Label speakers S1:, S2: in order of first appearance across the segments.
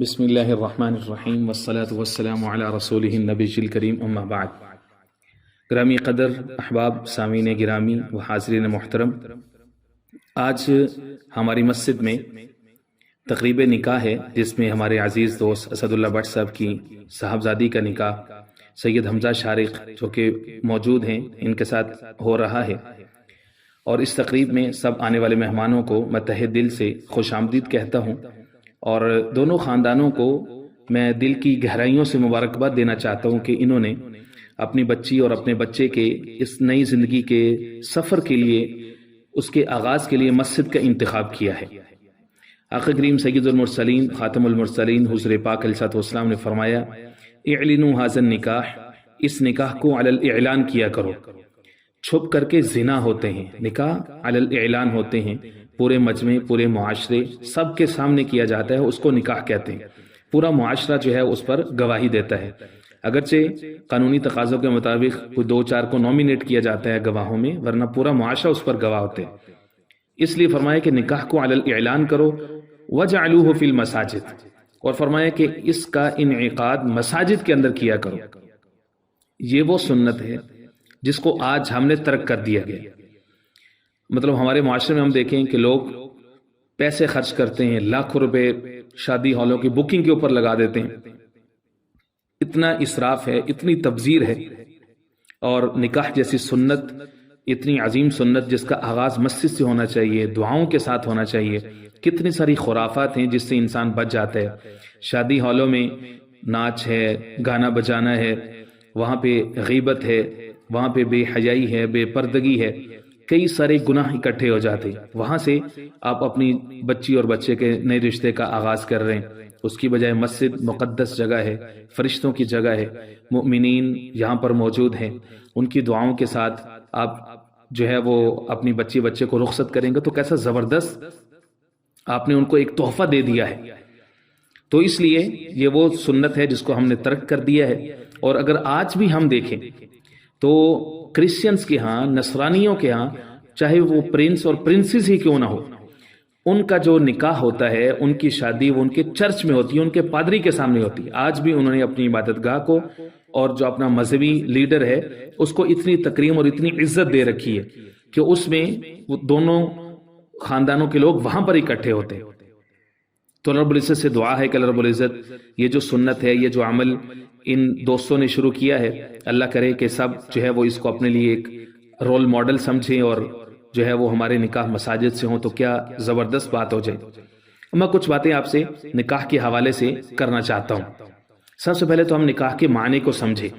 S1: بسم اللہ الرحمن الرحیم والصلاة والسلام علی رسولہ النبی الکریم اما بعد۔ گرامی قدر احباب، سامعین گرامی و حاضرین محترم، آج ہماری مسجد میں تقریب نکاح ہے جس میں ہمارے عزیز دوست اسد اللہ بٹ صاحب کی صاحبزادی کا نکاح سید حمزہ شارق جو کہ موجود ہیں ان کے ساتھ ہو رہا ہے، اور اس تقریب میں سب آنے والے مہمانوں کو میں تہہ دل سے خوش آمدید کہتا ہوں، اور دونوں خاندانوں کو میں دل کی گہرائیوں سے مبارکباد دینا چاہتا ہوں کہ انہوں نے اپنی بچی اور اپنے بچے کے اس نئی زندگی کے سفر کے لیے، اس کے آغاز کے لیے مسجد کا انتخاب کیا ہے۔ آقا کریم سید المرسلین خاتم المرسلین حضور پاک علیہ السلام نے فرمایا، اعلنوا ھذا النکاح، اس نکاح کو علی الاعلان کیا کرو۔ چھپ کر کے زنا ہوتے ہیں، نکاح علی الاعلان ہوتے ہیں، پورے مجمع، پورے معاشرے، سب کے سامنے کیا جاتا ہے، اس کو نکاح کہتے ہیں۔ پورا معاشرہ جو ہے اس پر گواہی دیتا ہے، اگرچہ قانونی تقاضوں کے مطابق کوئی دو چار کو نومینیٹ کیا جاتا ہے گواہوں میں، ورنہ پورا معاشرہ اس پر گواہ ہوتے ہیں۔ اس لیے فرمایا کہ نکاح کو علی الاعلان کرو، وجعلوہ فی المساجد، اور فرمایا کہ اس کا انعقاد مساجد کے اندر کیا کرو۔ یہ وہ سنت ہے جس کو آج ہم نے ترک کر دیا گیا۔ مطلب ہمارے معاشرے میں ہم دیکھیں کہ لوگ پیسے خرچ کرتے ہیں، لاکھوں روپے شادی ہالوں کی بکنگ کے اوپر لگا دیتے ہیں، اتنا اسراف ہے، اتنی تبذیر ہے، اور نکاح جیسی سنت، اتنی عظیم سنت جس کا آغاز مسجد سے ہونا چاہیے، دعاؤں کے ساتھ ہونا چاہیے، کتنی ساری خرافات ہیں جس سے انسان بچ جاتا ہے۔ شادی ہالوں میں ناچ ہے، گانا بجانا ہے، وہاں پہ غیبت ہے، وہاں پہ بے حیائی ہے، بے پردگی ہے، کئی سارے گناہ اکٹھے ہو جاتے ہیں۔ وہاں سے آپ اپنی بچی اور بچے کے نئے رشتے کا آغاز کر رہے ہیں، اس کی بجائے مسجد مقدس جگہ ہے، فرشتوں کی جگہ ہے، مؤمنین یہاں پر موجود ہیں، ان کی دعاؤں کے ساتھ آپ جو ہے وہ اپنی بچی بچے کو رخصت کریں گے تو کیسا زبردست آپ نے ان کو ایک تحفہ دے دیا ہے۔ تو اس لیے یہ وہ سنت ہے جس کو ہم نے ترک کر دیا ہے۔ اور اگر آج بھی ہم دیکھیں تو کرسچنز کے ہاں، نصرانیوں کے ہاں، چاہے وہ پرنس اور پرنسز ہی کیوں نہ ہو، ان کا جو نکاح ہوتا ہے، ان کی شادی وہ ان کے چرچ میں ہوتی ہے، ان کے پادری کے سامنے ہوتی ہے۔ آج بھی انہوں نے اپنی عبادت گاہ کو اور جو اپنا مذہبی لیڈر ہے اس کو اتنی تکریم اور اتنی عزت دے رکھی ہے کہ اس میں وہ دونوں خاندانوں کے لوگ وہاں پر اکٹھے ہوتے ہیں۔ تو رب العزت سے دعا ہے کہ اللہ رب العزت یہ جو سنت ہے، یہ جو عمل ان دوستوں نے شروع کیا ہے، اللہ کرے کہ سب جو ہے وہ اس کو اپنے لیے ایک رول ماڈل سمجھیں، اور جو ہے وہ ہمارے نکاح مساجد سے ہوں تو کیا زبردست بات ہو جائے۔ میں کچھ باتیں آپ سے نکاح کے حوالے سے کرنا چاہتا ہوں۔ سب سے پہلے تو ہم نکاح کے معنی کو سمجھیں۔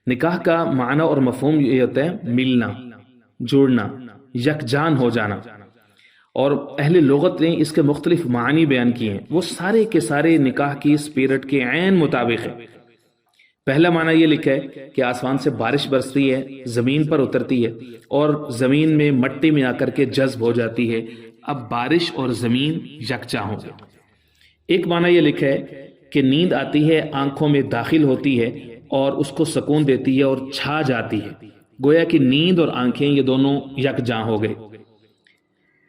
S1: نکاح کا معنی اور مفہوم یہ ہوتا ہے ملنا، جڑنا، یکجان ہو جانا، اور اہل لغت نے اس کے مختلف معنی بیان کیے ہیں، وہ سارے کے سارے نکاح کی اسپرٹ کے عین مطابق ہے۔ پہلا معنی یہ لکھا ہے کہ آسمان سے بارش برستی ہے، زمین پر اترتی ہے اور زمین میں مٹی میں آ کر کے جذب ہو جاتی ہے، اب بارش اور زمین یکجا ہوں گے۔ ایک معنی یہ لکھا ہے کہ نیند آتی ہے، آنکھوں میں داخل ہوتی ہے اور اس کو سکون دیتی ہے اور چھا جاتی ہے، گویا کہ نیند اور آنکھیں یہ دونوں یکجا ہو گئے۔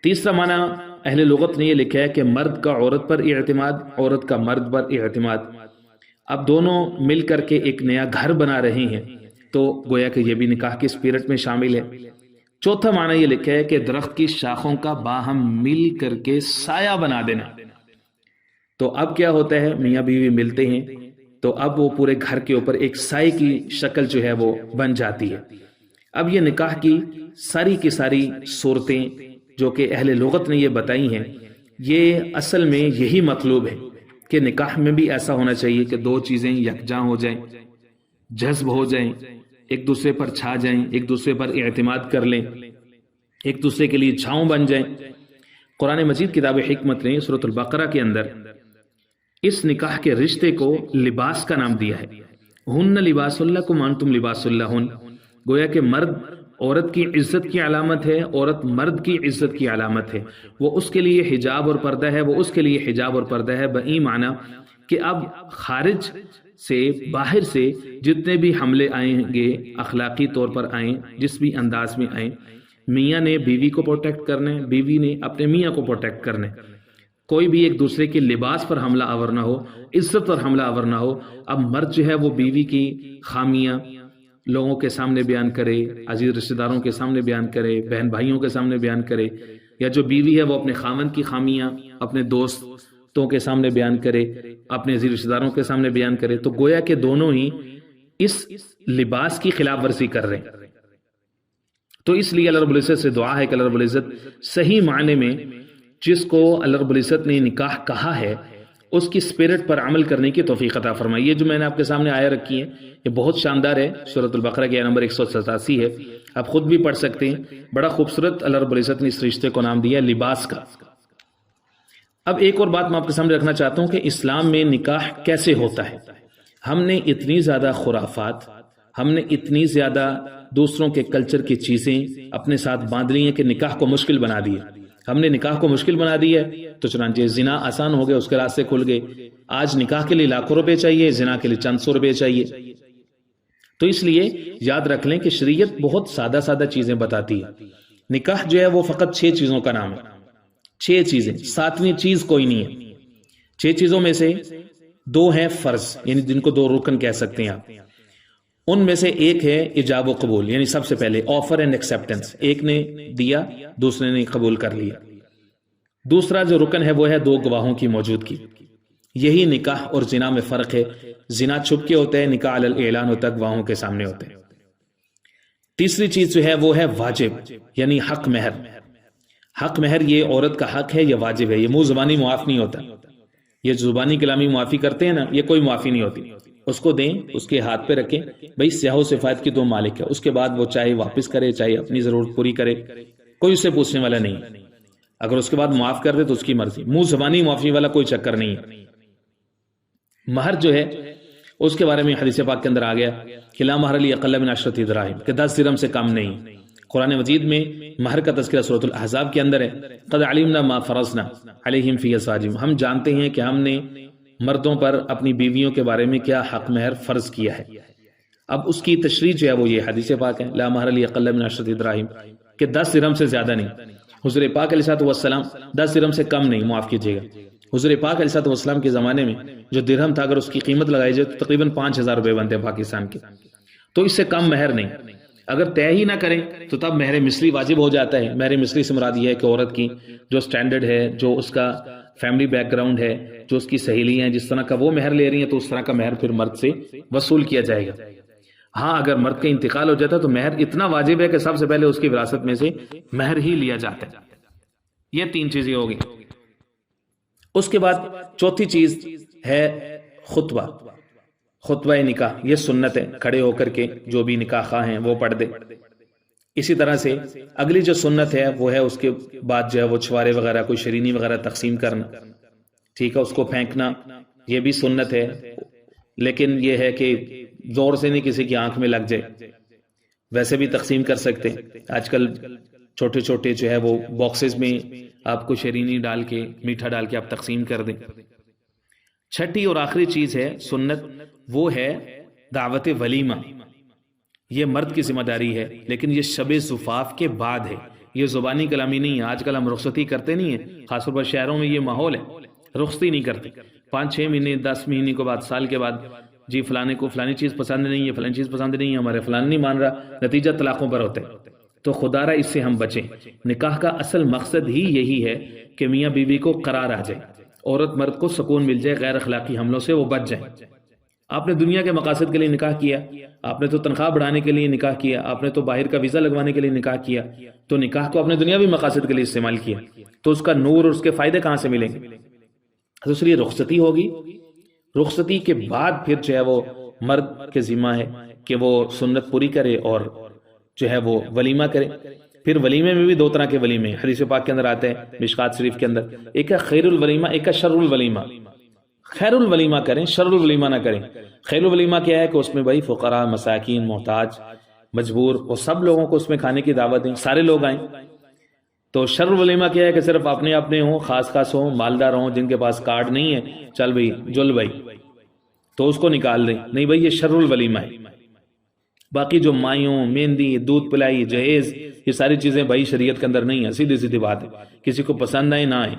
S1: تیسرا معنی اہل لغت نے یہ لکھا ہے کہ مرد کا عورت پر اعتماد، عورت کا مرد پر اعتماد، اب دونوں مل کر کے ایک نیا گھر بنا رہے ہیں، تو گویا کہ یہ بھی نکاح کی اسپرٹ میں شامل ہے۔ چوتھا معنی یہ لکھا ہے کہ درخت کی شاخوں کا باہم مل کر کے سایہ بنا دینا، تو اب کیا ہوتا ہے، میاں بیوی ملتے ہیں تو اب وہ پورے گھر کے اوپر ایک سائے کی شکل جو ہے وہ بن جاتی ہے۔ اب یہ نکاح کی ساری کی ساری صورتیں جو کہ اہل لغت نے یہ بتائی ہیں، یہ اصل میں یہی مطلوب ہے کہ نکاح میں بھی ایسا ہونا چاہیے کہ دو چیزیں یکجا ہو جائیں، جذب ہو جائیں، ایک دوسرے پر چھا جائیں، ایک دوسرے پر اعتماد کر لیں، ایک دوسرے کے لیے چھاؤں بن جائیں۔ قرآن مجید کتاب حکمت نے سورۃ البقرہ کے اندر اس نکاح کے رشتے کو لباس کا نام دیا ہے۔ ہن لباس لکم وانتم لباس لہن، گویا کہ مرد عورت کی عزت کی علامت ہے، عورت مرد کی عزت کی علامت ہے، وہ اس کے لیے حجاب اور پردہ ہے، وہ اس کے لیے حجاب اور پردہ ہے، بئی معنی کہ اب خارج سے، باہر سے جتنے بھی حملے آئیں گے، اخلاقی طور پر آئیں، جس بھی انداز میں آئیں، میاں نے بیوی کو پروٹیکٹ کرنا ہے، بیوی نے اپنے میاں کو پروٹیکٹ کرنا ہے۔ کوئی بھی ایک دوسرے کے لباس پر حملہ آور نہ ہو، عزت پر حملہ آور نہ ہو۔ اب مرد جو ہے وہ بیوی کی خامیاں لوگوں کے سامنے بیان کرے، عزیز رشتہ داروں کے سامنے بیان کرے، بہن بھائیوں کے سامنے بیان کرے، یا جو بیوی ہے وہ اپنے خاوند کی خامیاں اپنے دوستوں کے سامنے بیان کرے، اپنے عزیز رشتہ داروں کے سامنے بیان کرے، تو گویا کہ دونوں ہی اس لباس کی خلاف ورزی کر رہے ہیں۔ تو اس لیے اللہ رب العزت سے دعا ہے کہ اللہ رب العزت صحیح معنی میں جس کو اللہ رب العزت نے نکاح کہا ہے اس کی اسپرٹ پر عمل کرنے کی توفیق عطا فرمائے۔ یہ جو میں نے آپ کے سامنے آیا رکھی ہے یہ بہت شاندار ہے، سورۃ البقرہ کی آیت نمبر 187 ہے، آپ خود بھی پڑھ سکتے ہیں۔ بڑا خوبصورت اللہ رب العزت نے اس رشتے کو نام دیا لباس کا۔ اب ایک اور بات میں آپ کے سامنے رکھنا چاہتا ہوں کہ اسلام میں نکاح کیسے ہوتا ہے۔ ہم نے اتنی زیادہ خرافات، ہم نے اتنی زیادہ دوسروں کے کلچر کی چیزیں اپنے ساتھ باندھ لی ہیں کہ نکاح کو مشکل بنا دیا۔ ہم نے نکاح کو مشکل بنا دی ہے تو چنانچہ زنا آسان ہو گیا، اس کے راستے کھل گئے۔ آج نکاح کے لیے لاکھوں روپے چاہیے، زنا کے لیے چند سو روپے چاہیے۔ تو اس لیے یاد رکھ لیں کہ شریعت بہت سادہ سادہ چیزیں بتاتی ہے۔ نکاح جو ہے وہ فقط 6 چیزوں کا نام ہے، 6 چیزیں، 7ویں چیز کوئی نہیں ہے۔ 6 چیزوں میں سے 2 ہیں فرض، یعنی جن کو 2 رکن کہہ سکتے ہیں آپ۔ ان میں سے ایک ہے ایجاب و قبول، یعنی سب سے پہلے آفر اینڈ ایکسیپٹنس، ایک نے دیا دوسرے نے قبول کر لیا۔ دوسرا جو رکن ہے وہ ہے 2 گواہوں کی موجودگی۔ یہی نکاح اور زنا میں فرق ہے، زنا چھپ کے ہوتا ہے، نکاح علی الاعلان ہوتا ہے، گواہوں کے سامنے ہوتے ہیں۔ تیسری چیز جو ہے وہ ہے واجب، یعنی حق مہر۔ حق مہر یہ عورت کا حق ہے، یہ واجب ہے، یہ منہ زبانی معاف نہیں ہوتا۔ یہ زبانی کلامی معافی کرتے ہیں نا، یہ کوئی معافی نہیں ہوتی۔ اس کو دیں، اس کے ہاتھ پہ رکھیں، بھئی سیاہ و سفید کی 2 مالک ہے، اس کے بعد وہ چاہے واپس کرے چاہے اپنی ضرورت پوری کرے، کوئی اسے پوچھنے والا نہیں۔ اگر اس کے بعد معاف کر دے تو اس کی مرضی، منہ زبانی معافی والا کوئی چکر نہیں ہے۔ مہر جو ہے اس کے بارے میں حدیث پاک کے اندر آ گیا کہ لا مہر اقل من 10 دراہم، کہ 10 درہم سے کم نہیں۔ قرآن مجید میں مہر کا تذکرہ سورۃ الاحزاب کے اندر ہے، قد علمنا ما فرضنا علیہم فی ازواجہم، ہم جانتے ہیں کہ ہم نے مردوں پر اپنی بیویوں کے بارے میں کیا حق مہر فرض کیا ہے۔ اب اس کی تشریح جو ہے وہ یہ حدیث پاک ہے، لا مہر اقل من 10 دراہم، کہ 10 درہم سے زیادہ نہیں۔ حضور پاک علیہ السلام 10 درہم سے کم نہیں، معاف کیجیے گا۔ حضور پاک علیہ السلام کے زمانے میں جو درہم تھا اگر اس کی قیمت لگائی جائے تو تقریباً 5000 روپے بنتے ہیں پاکستان کے، تو اس سے کم مہر نہیں۔ اگر طے ہی نہ کریں تو تب مہر مثلی واجب ہو جاتا ہے۔ مہر مثلی سے مراد یہ ہے کہ عورت کی جو سٹینڈرڈ ہے، جو اس کا فیملی بیک گراؤنڈ ہے، جو اس کی سہیلیاں ہیں، جس طرح کا وہ مہر لے رہی ہیں تو اس طرح کا مہر پھر مرد سے وصول کیا جائے گا۔ ہاں اگر مرد کا انتقال ہو جاتا ہے تو مہر اتنا واجب ہے کہ سب سے پہلے اس کی وراثت میں سے مہر ہی لیا جاتا ہے۔ یہ 3 چیزیں ہوگی۔ اس کے بعد چوتھی چیز ہے خطبہ، خطبہ نکاح، یہ سنت ہے، کھڑے ہو کر کے جو بھی نکاح خواہ ہیں وہ پڑھ دے۔ اسی طرح سے اگلی جو سنت ہے وہ ہے اس کے بعد جو ہے وہ چھوارے وغیرہ کوئی شرینی وغیرہ تقسیم کرنا، ٹھیک ہے، اس کو پھینکنا، یہ بھی سنت ہے، لیکن یہ ہے کہ زور سے نہیں کسی کی آنکھ میں لگ جائے، ویسے بھی تقسیم کر سکتے ہیں۔ آج کل چھوٹے چھوٹے جو ہے وہ باکسز میں آپ کو شرینی ڈال کے میٹھا ڈال کے آپ تقسیم کر دیں۔ چھٹی اور آخری چیز ہے سنت، وہ ہے دعوت ولیمہ۔ یہ مرد کی ذمہ داری ہے، لیکن یہ شب زفاف کے بعد ہے، یہ زبانی کلامی نہیں ہے۔ آج کل ہم رخصتی کرتے نہیں ہیں، خاص طور پر شہروں میں یہ ماحول ہے، رخصتی نہیں کرتے۔ 5-6 مہینے 10 مہینے کے بعد، سال کے بعد، جی فلانے کو فلانی چیز پسند نہیں ہے، فلانی چیز پسند نہیں ہے، ہمارے فلان نہیں مان رہا، نتیجہ طلاقوں پر ہوتا ہے۔ تو خدا را اس سے ہم بچیں۔ نکاح کا اصل مقصد ہی یہی ہے کہ میاں بیوی کو قرار آ جائے، عورت مرد کو سکون مل جائے، غیر اخلاقی حملوں سے وہ بچ جائیں۔ آپ نے دنیا کے مقاصد کے لیے نکاح کیا، آپ نے تو تنخواہ بڑھانے کے لیے نکاح کیا، آپ نے تو باہر کا ویزا لگوانے کے لیے نکاح کیا، تو نکاح کو اپنے دنیاوی مقاصد کے لیے استعمال کیا، تو اس کا نور اور اس کے فائدے کہاں سے ملیں گے؟ تو اس لیے رخصتی ہوگی، رخصتی کے بعد پھر جو ہے وہ مرد کے ذمہ ہے کہ وہ سنت پوری کرے اور جو ہے وہ ولیمہ کرے۔ پھر ولیمے میں بھی 2 طرح کے ولیمے حدیث پاک کے اندر آتے ہیں، مشکات شریف کے اندر، ایک ہے خیر الولیمہ، ایک ہے شر الولیمہ۔ خیر الولیمہ کریں، شر الولیمہ نہ کریں۔ خیر الولیمہ کیا ہے کہ اس میں بھائی فقراء، مساکین، محتاج، مجبور، وہ سب لوگوں کو اس میں کھانے کی دعوت دیں، سارے لوگ آئیں۔ تو شر الولیمہ کیا ہے کہ صرف اپنے ہوں، خاص ہوں، مالدار ہوں، جن کے پاس کارڈ نہیں ہے، چل بھائی جل بھائی، تو اس کو نکال دیں، نہیں بھائی یہ شر الولیمہ ہے۔ باقی جو مائیوں، مہندی، دودھ پلائی، جہیز، یہ ساری چیزیں بھائی شریعت کے اندر نہیں ہے، سیدھی بات ہے، کسی کو پسند آئے نہ آئے۔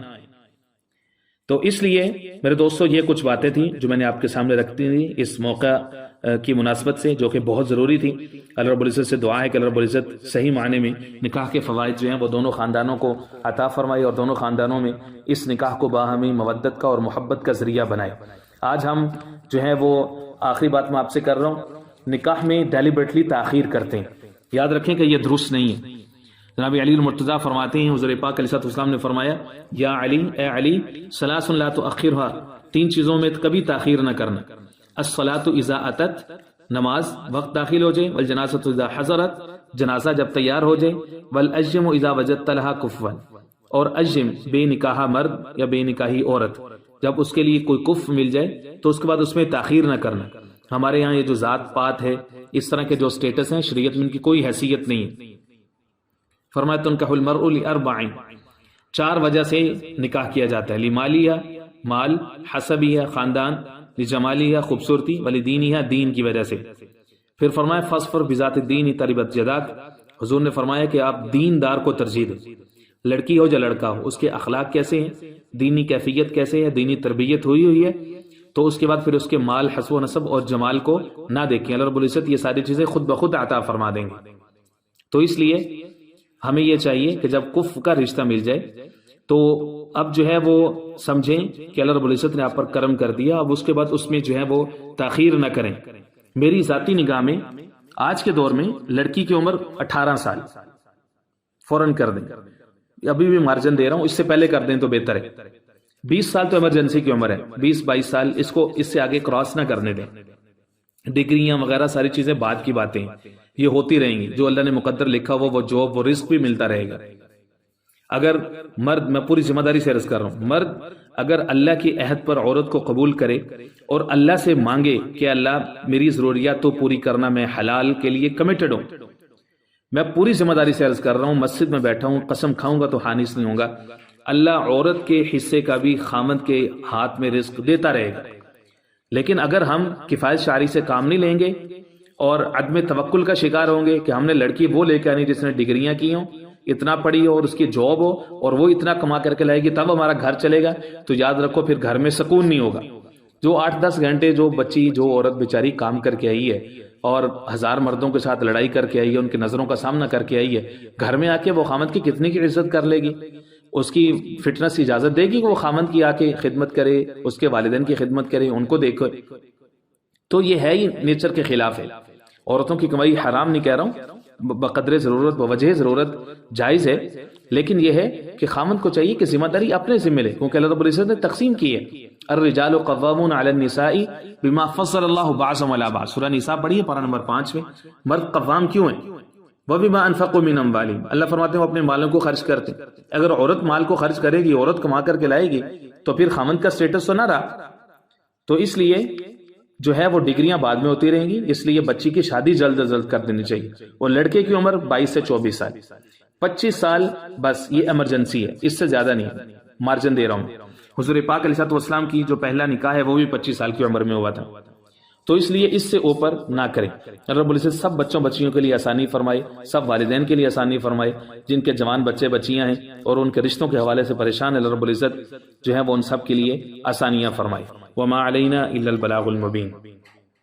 S1: تو اس لیے میرے دوستوں یہ کچھ باتیں تھیں جو میں نے آپ کے سامنے رکھتی تھی اس موقع کی مناسبت سے، جو کہ بہت ضروری تھی۔ اللہ رب العزت سے دعا ہے کہ اللہ رب العزت صحیح معنی میں نکاح کے فوائد جو ہیں وہ دونوں خاندانوں کو عطا فرمائے اور دونوں خاندانوں میں اس نکاح کو باہمی مودت کا اور محبت کا ذریعہ بنائے۔ آج ہم جو ہے وہ آخری بات میں آپ سے کر رہا ہوں، نکاح میں ڈیلیبریٹلی تاخیر کرتے ہیں، یاد رکھیں کہ یہ درست نہیں ہے۔ جناب علی المرتضیٰ فرماتے ہیں حضور پاک علیہ السلام نے فرمایا، یا علی، اے علی، ثلاث لا تؤخرها، تین چیزوں میں کبھی تاخیر نہ کرنا، الصلاۃ اذا اتت، نماز وقت داخل ہو جائے، والجنازۃ اذا حضرت، جنازہ جب تیار ہو جائے، والاجم اذا وجدت لها کفوا، اور اجم بے نکاح مرد یا بے نکاحی عورت جب اس کے لیے کوئی کف مل جائے تو اس کے بعد اس میں تاخیر نہ کرنا۔ ہمارے یہاں یہ جو ذات پات ہے، اس طرح کے جو سٹیٹس ہیں، شریعت میں ان کی کوئی حیثیت نہیں ہے۔ فرمایا تنکح المرء لاربع، چار وجہ سے نکاح کیا جاتا ہے، لمالیہ، مال، حسبیہ، خاندان، لجمالیہ، خوبصورتی، ولدینیہ، دین کی وجہ سے۔ پھر فرمایا فاصفر بذات الدین تربت یداک، حضور نے فرمایا کہ آپ دیندار کو ترجیح دیں، لڑکی ہو یا لڑکا ہو، اس کے اخلاق کیسے ہیں، دینی کیفیت کیسے ہے، دینی تربیت ہوئی ہے، تو اس کے بعد پھر اس کے مال، حسب و نسب اور جمال کو نہ دیکھیں، اللہ رب العزت یہ ساری چیزیں خود بخود عطا فرما دیں گے۔ تو اس لیے ہمیں یہ چاہیے کہ جب کف کا رشتہ مل جائے تو اب جو ہے وہ سمجھیں کہ اللہ رب العزت نے آپ پر کرم کر دیا، اب اس کے بعد اس میں جو ہے وہ تاخیر نہ کریں۔ میری ذاتی نگاہ میں آج کے دور میں لڑکی کی عمر 18 سال فوراً کر دیں، ابھی بھی مارجن دے رہا ہوں، اس سے پہلے کر دیں تو بہتر ہے۔ 20 سال تو ایمرجنسی کی عمر ہے، 20-22 سال اس کو اس سے آگے کراس نہ کرنے دیں۔ ڈگریاں وغیرہ ساری چیزیں بعد کی باتیں، یہ ہوتی رہیں گی، جو اللہ نے مقدر لکھا وہ جاب، وہ رزق بھی ملتا رہے گا۔ اگر مرد، میں پوری ذمہ داری سے عرض کر رہا ہوں، مرد اگر اللہ کی عہد پر عورت کو قبول کرے اور اللہ سے مانگے کہ اللہ میری ضروریات تو پوری کرنا، میں حلال کے لیے کمیٹڈ ہوں، میں پوری ذمہ داری سے عرض کر رہا ہوں، مسجد میں بیٹھا ہوں، قسم کھاؤں گا تو حانث نہیں ہوں گا، اللہ عورت کے حصے کا بھی خامند کے ہاتھ میں رزق دیتا رہے گا۔ لیکن اگر ہم کفایت شعاری سے کام نہیں لیں گے اور عدم توکل کا شکار ہوں گے کہ ہم نے لڑکی وہ لے کے آنی جس نے ڈگریاں کی ہوں، اتنا پڑھی ہو اور اس کی جاب ہو اور وہ اتنا کما کر کے لائے گی تب ہمارا گھر چلے گا، تو یاد رکھو پھر گھر میں سکون نہیں ہوگا۔ جو 8-10 گھنٹے جو بچی، جو عورت بیچاری کام کر کے آئی ہے اور 1000 مردوں کے ساتھ لڑائی کر کے آئی ہے، ان کی نظروں کا سامنا کر کے آئی ہے، گھر میں آ کے وہ خامند کی کتنی کی عزت کر لے گی؟ اس کی فٹنس اجازت دے گی کہ وہ خامند کی آ کے خدمت کرے، اس کے والدین کی خدمت کرے، ان کو دیکھے؟ تو یہ ہے ہی نیچر کے خلاف ہے۔ عورتوں کی کمائی حرام نہیں کہہ رہا ہوں، بقدر ضرورت، بوجہ ضرورت جائز ہے، لیکن یہ ہے کہ خامند کو چاہیے کہ ذمہ داری اپنے ذمہ لے، کیونکہ اللہ رب العزت نے تقسیم کی ہے، الرجال قوامون علی النساء بما فضل اللہ بعضهم علی بعض، سورہ نساء پڑھیے پارہ نمبر 5 میں، مرد قوام کیوں ہیں؟ وَبِمَا أَنفَقُوا مِنْ أَمْوَالِهِمْ، اللہ فرماتے ہیں وہ اپنے مالوں کو خرچ کرتے ہیں۔ اگر عورت مال کو خرچ کرے گی، عورت کما کر کے لائے گی، تو پھر خامند کا سٹیٹس تو نہ رہا۔ تو اس لیے جو ہے وہ ڈگریاں بعد میں ہوتی رہیں گی، اس لیے بچی کی شادی جلد از جلد کر دینی چاہیے۔ اور لڑکے کی عمر 22 سے 24 سال، 25 سال بس یہ ایمرجنسی ہے، اس سے زیادہ نہیں، مارجن دے رہا ہوں۔ حضور پاک علیہ السلام کی جو پہلا نکاح ہے وہ بھی 25 سال کی عمر میں ہوا تھا، تو اس لیے اس سے اوپر نہ کریں۔ رب العزت سب بچوں بچیوں کے لیے آسانی فرمائے، سب والدین کے لیے آسانی فرمائے، جن کے جوان بچے بچیاں ہیں اور ان کے رشتوں کے حوالے سے پریشان ہے، رب العزت جو ہے وہ ان سب کے لیے آسانیاں فرمائے۔ وما علینا الا البلاغ المبین۔